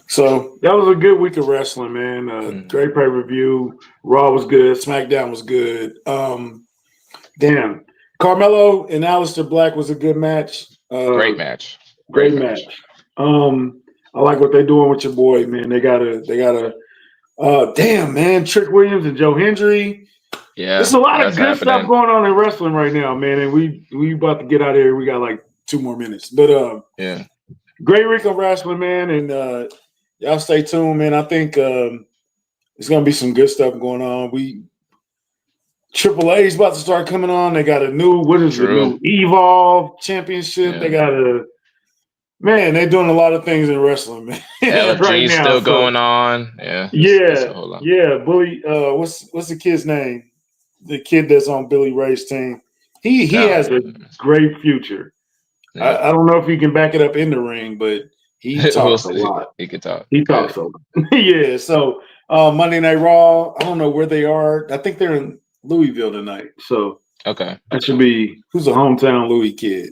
So that was a good week of wrestling, man. Great pay-per-view. Raw was good. SmackDown was good. Damn. Carmelo and Aleister Black was a good match. Great match. Great match. I like what they're doing with your boy, man. They gotta damn, man, Trick Williams and Joe Hendry. Yeah. There's a lot of good stuff going on in wrestling right now, man. And we about to get out of here. We got like 2 more minutes. But yeah. Great week of wrestling, man. And y'all stay tuned, man. I think there's gonna be some good stuff going on. AAA is about to start coming on. They got a new, the new Evolve Championship. Yeah. They got they're doing a lot of things in wrestling, man. LFG right now, still going on. Yeah. Yeah. Bully, what's the kid's name? The kid that's on Billy Ray's team. He has a great future. Yeah. I don't know if he can back it up in the ring, but he talks a lot. He can talk. He talks a lot. Yeah. So Monday Night Raw, I don't know where they are. I think they're in Louisville tonight. So okay. That should be who's a hometown Louis kid.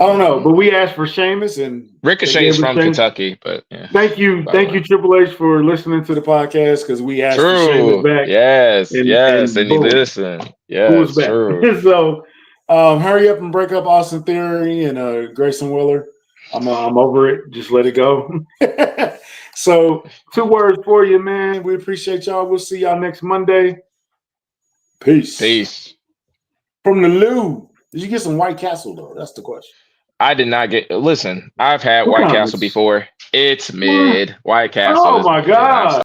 I don't know, but we asked for Sheamus and Ricochet is from Kentucky, but yeah. Thank you, Triple H, for listening to the podcast because we asked for Sheamus back. Yes, and he listened. Yes, true. So hurry up and break up Austin Theory and Grayson Willer. I'm over it. Just let it go. So 2 words for you, man. We appreciate y'all. We'll see y'all next Monday. Peace. From the Lou. Did you get some White Castle though? That's the question. I did not get. Listen, I've had White Castle before. It's mid. White Castle. Oh my God.